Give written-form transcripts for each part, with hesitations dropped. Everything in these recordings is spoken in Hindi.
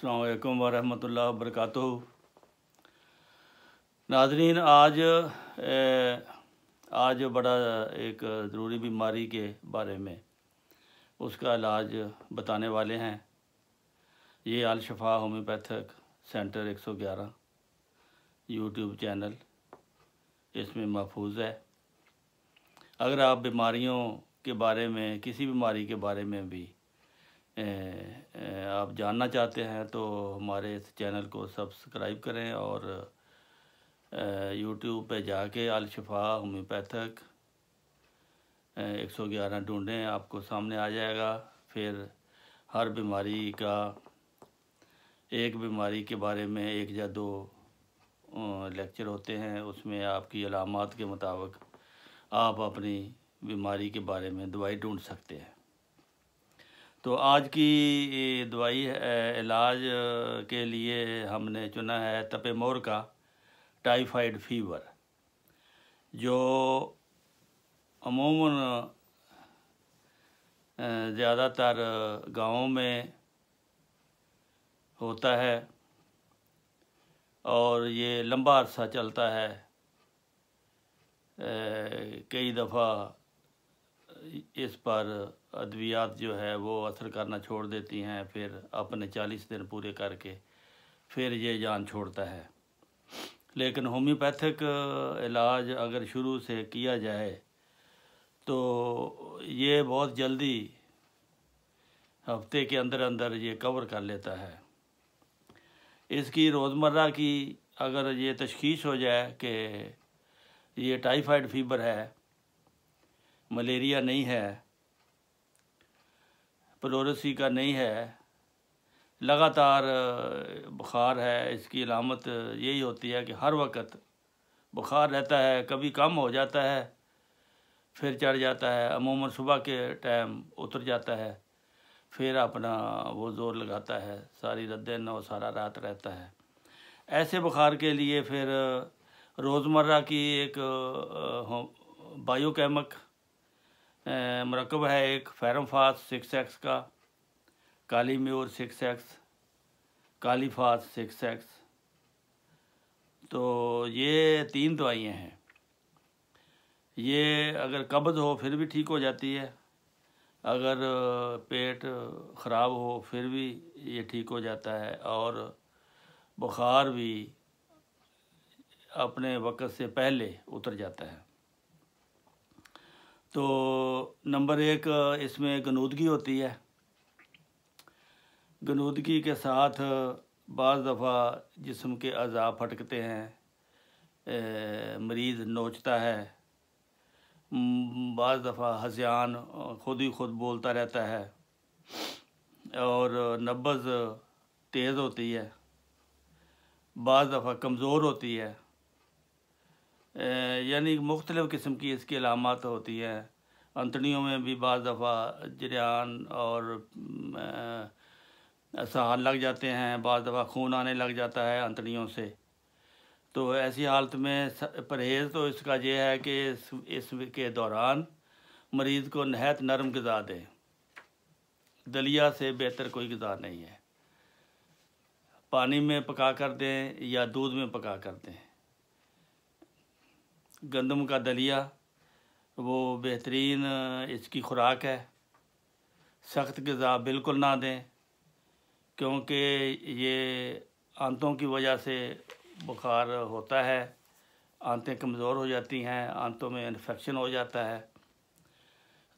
अस्सलाम वालेकुम वरहमतुल्लाहि वबरकातुहू। नाज़रीन, आज बड़ा एक ज़रूरी बीमारी के बारे में उसका इलाज बताने वाले हैं। ये अल शफा होम्योपैथिक सेंटर 111 यूट्यूब चैनल इसमें महफूज है। अगर आप बीमारियों के बारे में, किसी बीमारी के बारे में भी आप जानना चाहते हैं तो हमारे इस चैनल को सब्सक्राइब करें और यूट्यूब पे जाके अल शफा होम्योपैथिक 111 ढूंढें, आपको सामने आ जाएगा। फिर हर बीमारी का, एक बीमारी के बारे में 1 या 2 लेक्चर होते हैं। उसमें आपकी अलामात के मुताबिक आप अपनी बीमारी के बारे में दवाई ढूंढ सकते हैं। तो आज की दवाई इलाज के लिए हमने चुना है तपे मोर का टाइफाइड फीवर, जो अमूमन ज़्यादातर गाँवों में होता है और ये लंबा अरसा चलता है। कई दफ़ा इस पर अद्वियात जो है वो असर करना छोड़ देती हैं, फिर अपने 40 दिन पूरे करके फिर ये जान छोड़ता है। लेकिन होम्योपैथिक इलाज अगर शुरू से किया जाए तो ये बहुत जल्दी हफ्ते के अंदर अंदर ये कवर कर लेता है। इसकी रोज़मर्रा की अगर ये तशख़ीस हो जाए कि ये टाइफाइड फीवर है, मलेरिया नहीं है, प्लोरोसी का नहीं है, लगातार बुखार है, इसकी अलामत यही होती है कि हर वक्त बुखार रहता है। कभी कम हो जाता है, फिर चढ़ जाता है, अमूमन सुबह के टाइम उतर जाता है, फिर अपना वो ज़ोर लगाता है, सारी दिन और सारा रात रहता है। ऐसे बुखार के लिए फिर रोज़मर्रा की एक बायोकेमिक मरकब है, एक फेरमफास 6X का, कालीम्यूर 6X, कालीफास 6X। तो ये 3 दवाइयाँ हैं। ये अगर कब्ज़ हो फिर भी ठीक हो जाती है, अगर पेट ख़राब हो फिर भी ये ठीक हो जाता है, और बुखार भी अपने वक्त से पहले उतर जाता है। तो नंबर 1 इसमें गनूदगी होती है। गनूदगी के साथ बाज़ दफ़ा जिस्म के अज़ा फटकते हैं, मरीज़ नोचता है, बाज़ दफ़ा हज़यान खुद ही खुद बोलता रहता है, और नब्ज़ तेज़ होती है, बाज़ दफ़ा कमज़ोर होती है। यानी मुख्तलिफ़ किस्म की इसकी अलामत होती हैं। अंतड़ियों में भी बाज़ दफ़ा जरियान और साल लग जाते हैं, बाज़ दफ़ा खून आने लग जाता है अंतड़ियों से। तो ऐसी हालत में परहेज़ तो इसका ये है कि इसके दौरान मरीज़ को नहायत नरम ग़िज़ा दें। दलिया से बेहतर कोई ग़िज़ा नहीं है। पानी में पका कर दें या दूध में पका कर दें। गंदम का दलिया वो बेहतरीन इसकी खुराक है। सख्त ग़िज़ा बिल्कुल ना दें, क्योंकि ये आंतों की वजह से बुखार होता है, आंतें कमज़ोर हो जाती हैं, आंतों में इन्फेक्शन हो जाता है,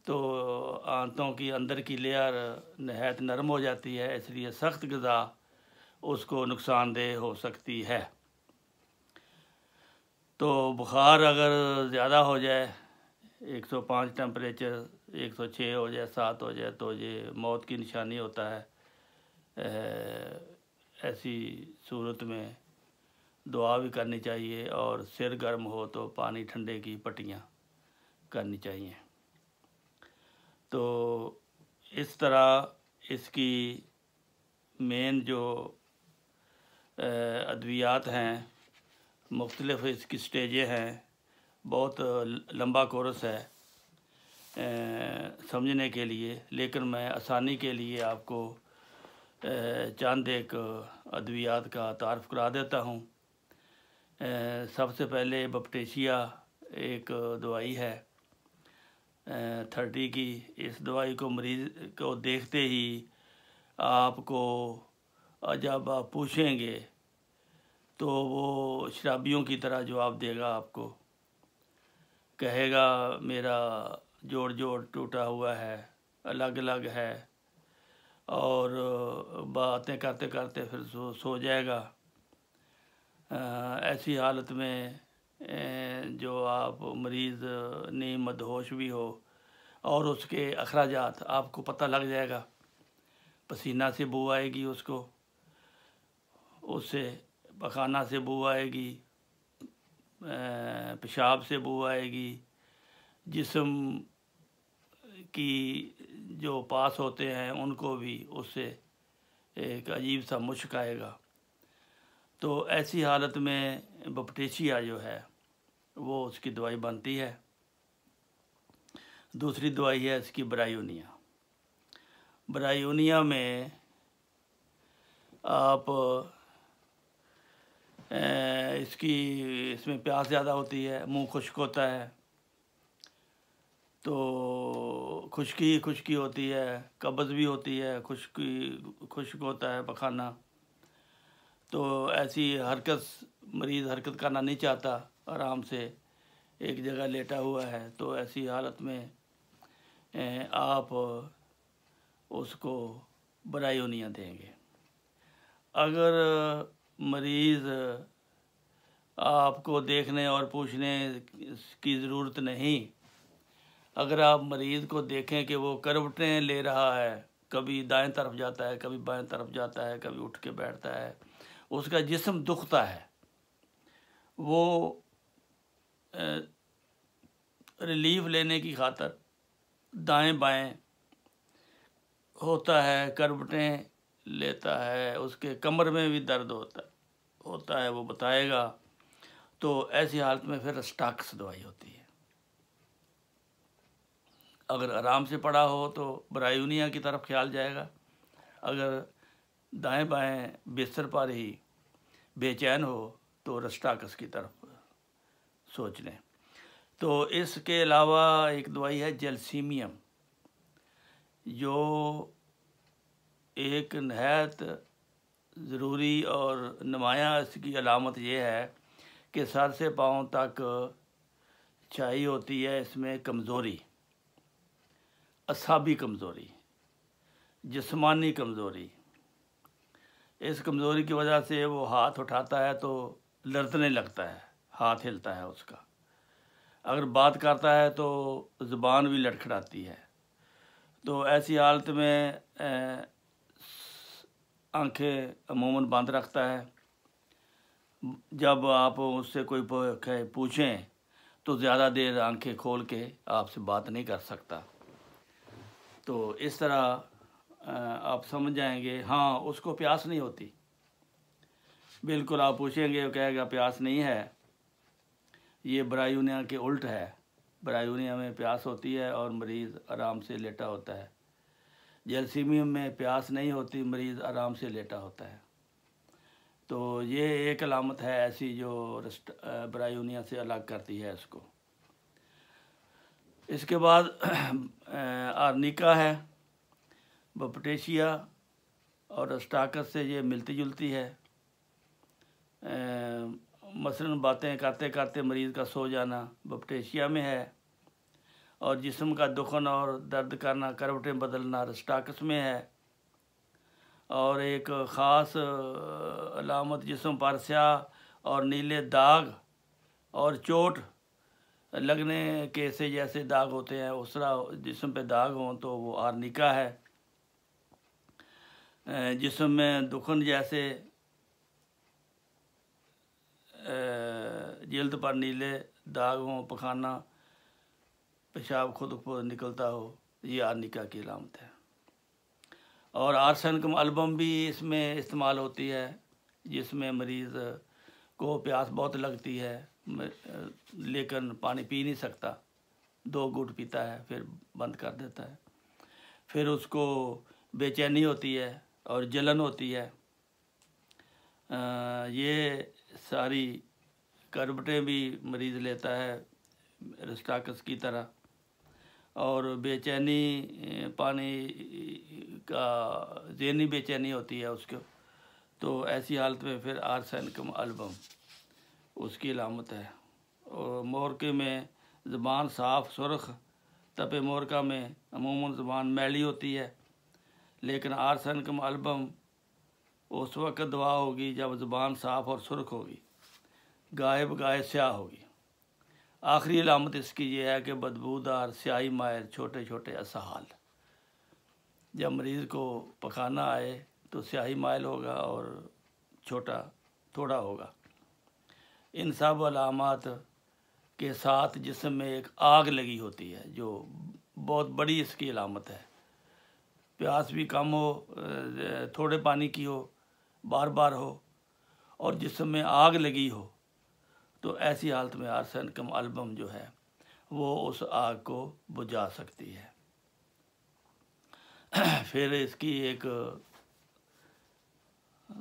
तो आंतों की अंदर की लेयर नहायत नरम हो जाती है, इसलिए सख्त ग़िज़ा उसको नुकसानदेह हो सकती है। तो बुखार अगर ज़्यादा हो जाए, 105 टेम्परेचर, 106 हो जाए, 7 हो जाए, तो ये मौत की निशानी होता है। ऐसी सूरत में दुआ भी करनी चाहिए, और सिर गर्म हो तो पानी ठंडे की पट्टियाँ करनी चाहिए। तो इस तरह इसकी मेन जो अद्वियात हैं, मुख्तलिफ़ इसकी स्टेजें हैं, बहुत लंबा कोर्स है समझने के लिए, लेकिन मैं आसानी के लिए आपको चंद एक अद्वियात का तारफ़ करा देता हूँ। सबसे पहले बपटेशिया एक दवाई है 30 की। इस दवाई को मरीज़ को देखते ही आपको जब आप पूछेंगे तो वो शराबियों की तरह जवाब देगा। आपको कहेगा मेरा जोड़ जोड़ टूटा हुआ है, अलग अलग है, और बातें करते करते फिर सो जाएगा। ऐसी हालत में जो आप मरीज़ नींद मदहोश भी हो और उसके अखराजात आपको पता लग जाएगा। पसीना से बू आएगी उसको, उससे पखाना से बू आएगी, पेशाब से बू आएगी, जिस्म की जो पास होते हैं उनको भी उससे एक अजीब सा मुश्क आएगा। तो ऐसी हालत में बपटेशिया जो है वो उसकी दवाई बनती है। दूसरी दवाई है इसकी ब्रायोनिया। ब्रायोनिया में आप इसमें प्यास ज़्यादा होती है, मुंह खुश्क होता है, तो खुश्की होती है, कब्ज़ भी होती है, खुश्क होता है पखाना। तो ऐसी मरीज़ हरकत करना नहीं चाहता, आराम से एक जगह लेटा हुआ है, तो ऐसी हालत में आप उसको ब्रायोनिया देंगे। अगर मरीज़ आपको देखने और पूछने की ज़रूरत नहीं, अगर आप मरीज़ को देखें कि वो करवटें ले रहा है, कभी दाएं तरफ जाता है, कभी बाएं तरफ जाता है, कभी उठ के बैठता है, उसका जिस्म दुखता है, वो रिलीफ लेने की खातर दाएं बाएं होता है, करवटें लेता है, उसके कमर में भी दर्द होता है, वो बताएगा। तो ऐसी हालत में फिर स्टाक्स दवाई होती है। अगर आराम से पड़ा हो तो ब्रायोनिया की तरफ ख्याल जाएगा। अगर दाएं बाएं बिस्तर पर ही बेचैन हो तो रस्टाकस की तरफ सोच लें। तो इसके अलावा एक दवाई है जैल्सीमियम, जो एक नहायत ज़रूरी और नुमायाँ इसकी अलामत ये है कि सर से पाँव तक छाई होती है इसमें कमज़ोरी, असाबी कमज़ोरी, जिस्मानी कमज़ोरी। इस कमज़ोरी की वजह से वो हाथ उठाता है तो लड़ने लगता है, हाथ हिलता है उसका। अगर बात करता है तो ज़ुबान भी लड़खड़ाती है। तो ऐसी हालत में आंखें अमूमन बंद रखता है। जब आप उससे कोई पूछें तो ज़्यादा देर आंखें खोल के आपसे बात नहीं कर सकता। तो इस तरह आप समझ जाएंगे, हाँ उसको प्यास नहीं होती। बिल्कुल आप पूछेंगे वो कहेगा प्यास नहीं है। ये ब्रायोनिया के उल्ट है। ब्रायोनिया में प्यास होती है और मरीज़ आराम से लेटा होता है। जैल्सीमियम में प्यास नहीं होती, मरीज़ आराम से लेटा होता है। तो ये एक अलामत है ऐसी जो ब्रायोनिया से अलग करती है इसको। इसके बाद आर्निका है। बपटेशिया और रस्टाकस से ये मिलती जुलती है। मसलन बातें करते करते मरीज़ का सो जाना बपटेशिया में है, और जिस्म का दुखन और दर्द करना, करवटें बदलना रस्टाकस में है। और एक ख़ास अलामत जिस्म पर स्याह और नीले दाग और चोट लगने के से जैसे दाग होते हैं उस तरह जिस्म पे दाग हों तो वो आर्निका है। जिस्म में दुखन जैसे जल्द पर नीले दाग हों, पखाना पेशाब खुद निकलता हो, ये आर्निका की अलामत है। और आर्सेनिकम एल्बम भी इसमें इस्तेमाल होती है, जिसमें मरीज़ को प्यास बहुत लगती है लेकिन पानी पी नहीं सकता, 2 घूंट पीता है फिर बंद कर देता है। फिर उसको बेचैनी होती है, और जलन होती है। ये सारी करवटें भी मरीज़ लेता है एरिस्टाकस की तरह। और बेचैनी पानी का ज़हनी बेचैनी होती है उसको, तो ऐसी हालत में फिर आर्सेनिकम अल्बम उसकी अलामत है। और मोरके में ज़बान साफ़ सुर्ख, तपे मोरका में अमूमन ज़बान मैली होती है, लेकिन आर्सेनिकम अल्बम उस वक्त दवा होगी जब ज़बान साफ़ और सुर्ख होगी, गाय बगाए स्याह होगी। आखिरी अलामत इसकी ये है कि बदबूदार स्याही मायर छोटे छोटे असहाल। जब मरीज़ को पखाना आए तो स्याही मायल होगा और छोटा थोड़ा होगा। इन सब अलामात के साथ जिस्म में एक आग लगी होती है, जो बहुत बड़ी इसकी अलामत है। प्यास भी कम हो, थोड़े पानी की हो, बार बार हो, और जिस्म में आग लगी हो, तो ऐसी हालत में आर्सेनिकम अल्बम जो है वो उस आग को बुझा सकती है। फिर इसकी एक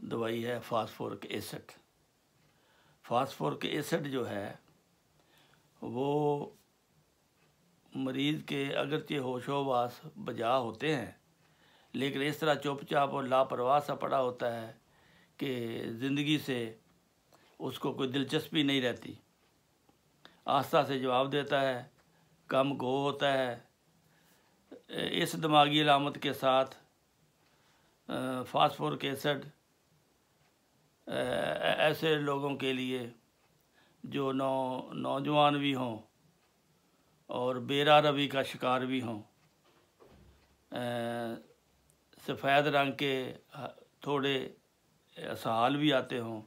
दवाई है फास्फोरिक एसिड। फास्फोरिक एसिड जो है वो मरीज़ के अगरचे होशोवास बजा होते हैं, लेकिन इस तरह चुपचाप और लापरवाह सा पड़ा होता है कि ज़िंदगी से उसको कोई दिलचस्पी नहीं रहती। आस्था से जवाब देता है, कम गो होता है। इस दिमागी अलामत के साथ फास्फोरिक एसिड ऐसे लोगों के लिए जो नौजवान भी हों और बेरा रवि का शिकार भी हों, सफ़ेद रंग के थोड़े असहाल भी आते हों,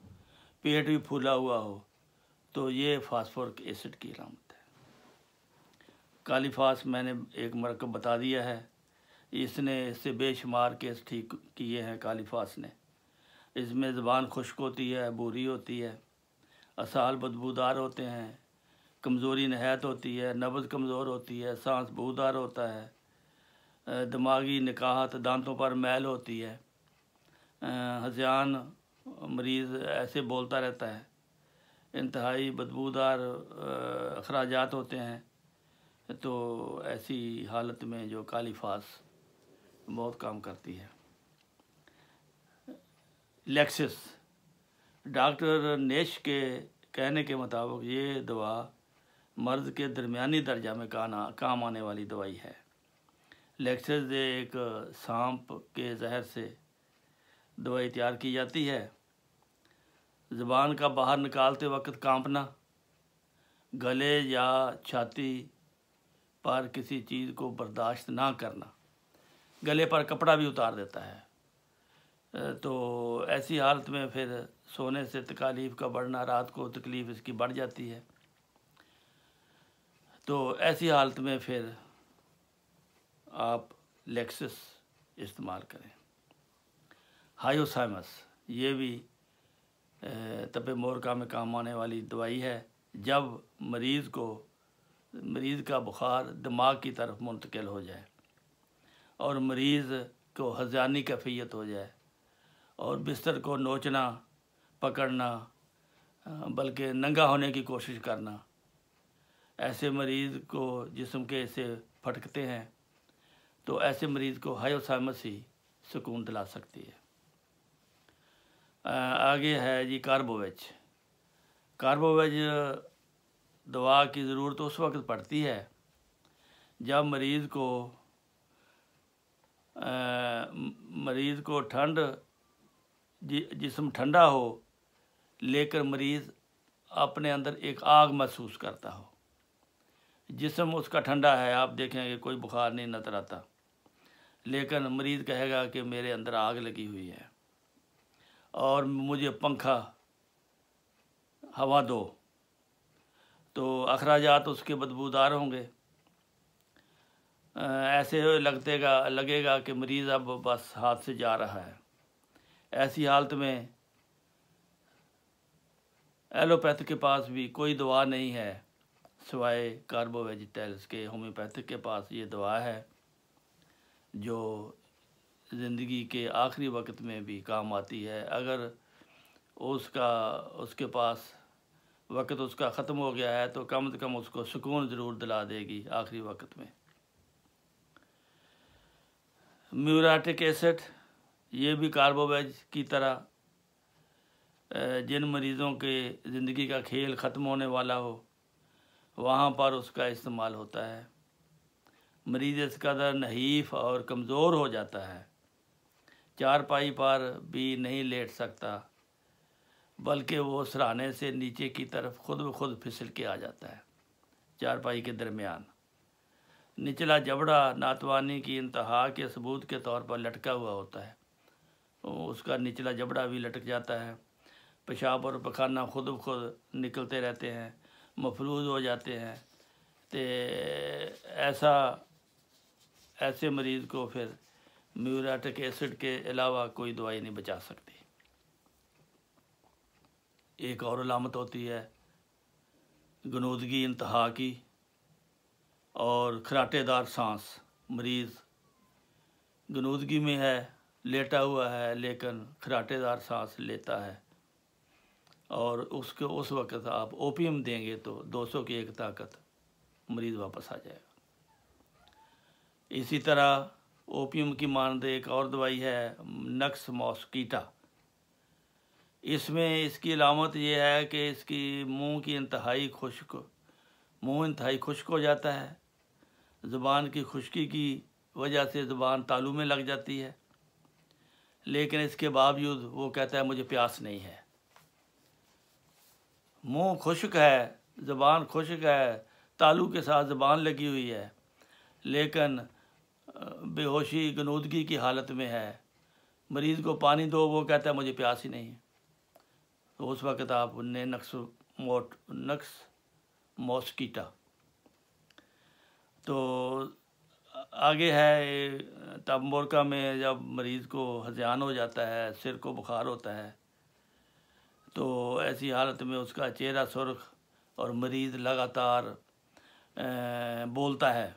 पेट भी फूला हुआ हो, तो ये फास्फोरिक एसिड की अलामत है। कालीफास मैंने एक मरकब बता दिया है, इससे बेशुमार केस ठीक किए हैं कालीफास ने। इसमें ज़बान खुश्क होती है, बूरी होती है, असहाल बदबूदार होते हैं, कमज़ोरी नहायत होती है, नब्ज़ कमज़ोर होती है, सांस बूदार होता है, दिमागी निकाहत, दांतों पर मैल होती है, हज़यान मरीज़ ऐसे बोलता रहता है, इंतहाई बदबूदार अखराजात होते हैं। तो ऐसी हालत में जो कालीफास बहुत काम करती है। लेक्सिस, डॉक्टर नेश के कहने के मुताबिक ये दवा मर्ज़ के दरमियानी दर्जा में काम आने वाली दवाई है। लेक्सिस एक सांप के जहर से दवाई तैयार की जाती है। ज़बान का बाहर निकालते वक्त कांपना, गले या छाती पर किसी चीज़ को बर्दाश्त ना करना, गले पर कपड़ा भी उतार देता है। तो ऐसी हालत में फिर सोने से तकलीफ़ का बढ़ना, रात को तकलीफ़ इसकी बढ़ जाती है। तो ऐसी हालत में फिर आप लेक्सिस इस्तेमाल करें। हायोसाइमस, ये भी तपे मोरका में काम आने वाली दवाई है। जब मरीज़ का बुखार दिमाग की तरफ मुंतकिल हो जाए और मरीज़ को हज़ानी कैफियत हो जाए और बिस्तर को नोचना, पकड़ना, बल्कि नंगा होने की कोशिश करना, ऐसे मरीज़ को जिस्म के से फटकते हैं, तो ऐसे मरीज़ को हायोसाइमस ही सुकून दिला सकती है। आगे है जी कार्बोवेज। कार्बोवेज दवा की ज़रूरत उस वक्त पड़ती है जब मरीज़ को जिस्म ठंडा हो, लेकर मरीज़ अपने अंदर एक आग महसूस करता हो। जिस्म उसका ठंडा है, आप देखेंगे कोई बुखार नहीं नज़र आता, लेकिन मरीज़ कहेगा कि मेरे अंदर आग लगी हुई है और मुझे पंखा हवा दो, तो अखराजात उसके बदबूदार होंगे। ऐसे लगेगा कि मरीज़ अब बस हाथ से जा रहा है। ऐसी हालत में एलोपैथ के पास भी कोई दवा नहीं है सिवाय कार्बोवेजिटल्स के। होम्योपैथिक के पास ये दवा है जो ज़िंदगी के आखिरी वक्त में भी काम आती है। अगर उसके पास वक्त उसका ख़त्म हो गया है तो कम से कम उसको सुकून ज़रूर दिला देगी आखिरी वक्त में। म्यूराटिक एसिड ये भी कार्बोवेज की तरह जिन मरीज़ों के ज़िंदगी का खेल ख़त्म होने वाला हो वहाँ पर उसका इस्तेमाल होता है। मरीज़ इस कदर नहीफ़ और कमज़ोर हो जाता है, चारपाई पर भी नहीं लेट सकता, बल्कि वो सराहने से नीचे की तरफ खुद ब खुद फिसल के आ जाता है। चारपाई के दरमियान निचला जबड़ा नातवानी की इंतहा के सबूत के तौर पर लटका हुआ होता है। उसका निचला जबड़ा भी लटक जाता है। पेशाब और पखाना खुद ब खुद निकलते रहते हैं, मफलूज हो जाते हैं। तो ऐसे मरीज़ को फिर म्यूराटिक एसिड के अलावा कोई दवाई नहीं बचा सकती। एक और अलामत होती है गनूदगी इंतहा की और खराटेदार सांस। मरीज़ गनूदगी में है, लेटा हुआ है, लेकिन खराटेदार सांस लेता है और उस वक़्त आप ओपियम देंगे तो 200 की एक ताकत मरीज़ वापस आ जाएगा। इसी तरह ओपियम की मानद एक और दवाई है नक्स मॉस्कीटा। इसमें इसकी अलामत ये है कि इसकी मुंह इंतहाई खुश्क हो जाता है। ज़ुबान की खुश्की की वजह से ज़ुबान तालू में लग जाती है, लेकिन इसके बावजूद वो कहता है मुझे प्यास नहीं है। मुंह खुश्क है, ज़ुबान खुश्क है, तालू के साथ ज़ुबान लगी हुई है, लेकिन बेहोशी गनूदगी की हालत में है। मरीज़ को पानी दो, वो कहता है मुझे प्यास ही नहीं है। तो उस वक़्त आप उन्हें नक्स मॉस्कीटा। तो आगे है तंबोरका में जब मरीज़ को हज़यान हो जाता है, सिर को बुखार होता है, तो ऐसी हालत में उसका चेहरा सुर्ख और मरीज़ लगातार बोलता है,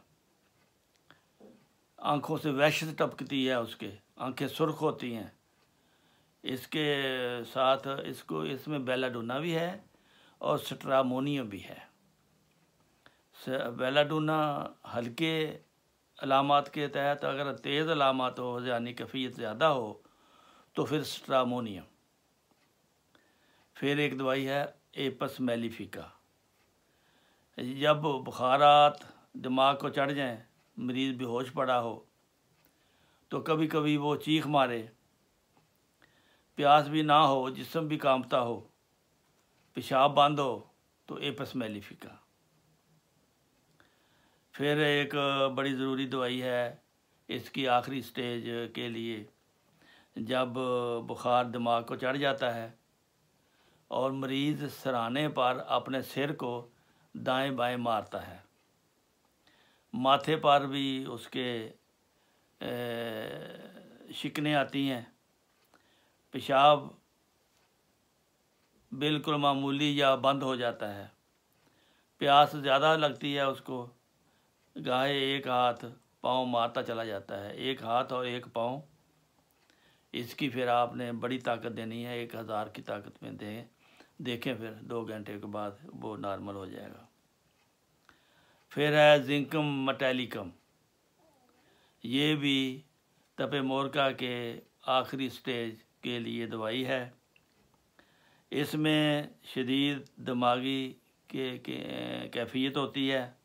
आँखों से वहशत टपकती है, उसके आँखें सुर्ख होती हैं। इसके साथ इसमें बेलाडोना भी है और स्ट्रामोनियम भी है। बेलाडोना हल्के अलामात के तहत, अगर तेज़ अलामात हो यानी कैफियत ज़्यादा हो तो फिर स्ट्रामोनियम। फिर एक दवाई है एपस मेलिफिका। जब बुखारात दिमाग को चढ़ जाएं, मरीज़ बेहोश पड़ा हो, तो कभी कभी वो चीख मारे, प्यास भी ना हो, जिस्म भी कांपता हो, पेशाब बंद हो, तो एपस मेलिफिका। फिर एक बड़ी ज़रूरी दवाई है इसकी आखिरी स्टेज के लिए, जब बुखार दिमाग को चढ़ जाता है और मरीज़ सराहने पर अपने सिर को दाएं बाएं मारता है, माथे पर भी उसके शिकने आती हैं, पेशाब बिल्कुल मामूली या बंद हो जाता है, प्यास ज़्यादा लगती है उसको, गाहे एक हाथ पाँव मारता चला जाता है, एक हाथ और एक पाँव। इसकी फिर आपने बड़ी ताकत देनी है, 1000 की ताकत में देखें, फिर 2 घंटे के बाद वो नॉर्मल हो जाएगा। फिर है जिंकम मेटालिकम। ये भी तपे मोरका के आखिरी स्टेज के लिए दवाई है। इसमें शदीद दिमागी कैफियत होती है।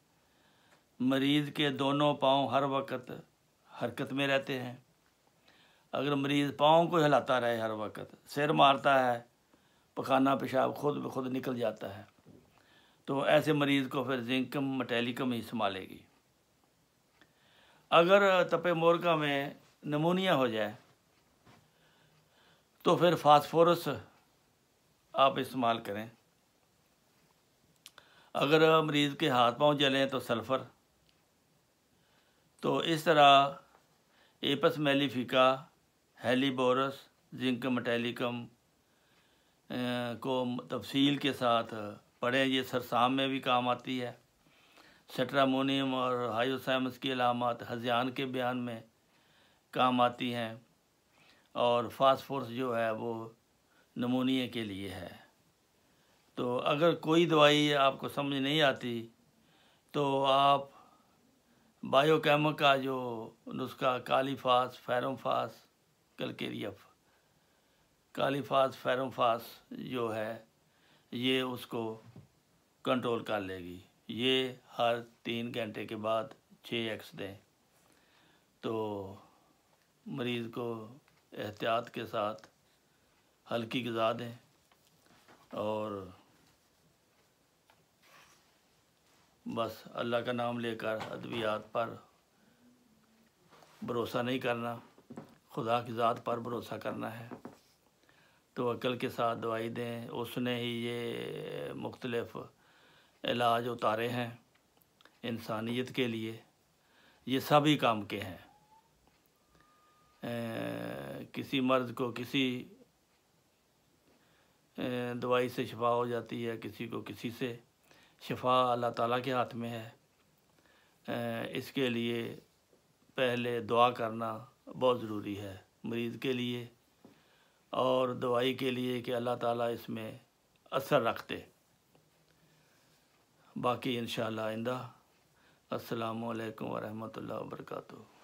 मरीज़ के दोनों पाँव हर वक्त हरकत में रहते हैं। अगर मरीज़ पाँव को हिलाता रहे हर वक्त, सिर मारता है, पखाना पेशाब खुद ब खुद निकल जाता है, तो ऐसे मरीज़ को फिर जिंकम मेटालिकम ही संभालेगी। अगर तपे मोरका में नमूनिया हो जाए तो फिर फास्फोरस आप इस्तेमाल करें। अगर मरीज़ के हाथ पांव जलें तो सल्फ़र। तो इस तरह एपस मेलिफिका, हेलीबोरस, जिंकम मेटालिकम को तफसील के साथ पढ़ें। ये सरसाम में भी काम आती है। स्ट्रामोनियम और हाइपोथैलेमस की अलामत हज़यान के बयान में काम आती हैं, और फास्फोरस जो है वो नमूनिया के लिए है। तो अगर कोई दवाई आपको समझ नहीं आती तो आप बायोकेम का जो नुस्खा कालीफास फेरोमफास कैलकेरियफ कालीफास फेरोमफास जो है ये उसको कंट्रोल कर लेगी। ये हर 3 घंटे के बाद 6x दें तो मरीज़ को एहतियात के साथ हल्की ग़िज़ा दें, और बस अल्लाह का नाम लेकर अद्वियात पर भरोसा नहीं करना, खुदा की ज़ात पर भरोसा करना है। तो अक्ल के साथ दवाई दें। उसने ही ये मुख्तलिफ़ इलाज उतारे हैं इंसानियत के लिए, ये सभी काम के हैं। किसी मर्ज़ को किसी दवाई से शिफा हो जाती है, किसी को किसी से। शिफा अल्लाह ताला के हाथ में है। इसके लिए पहले दुआ करना बहुत ज़रूरी है मरीज़ के लिए और दवाई के लिए कि अल्लाह ताला इसमें असर रखते। बाकी इंशाअल्लाह आइंदा। अस्सलामु अलैकुम वरहमतुल्लाहि वबरकातुहू।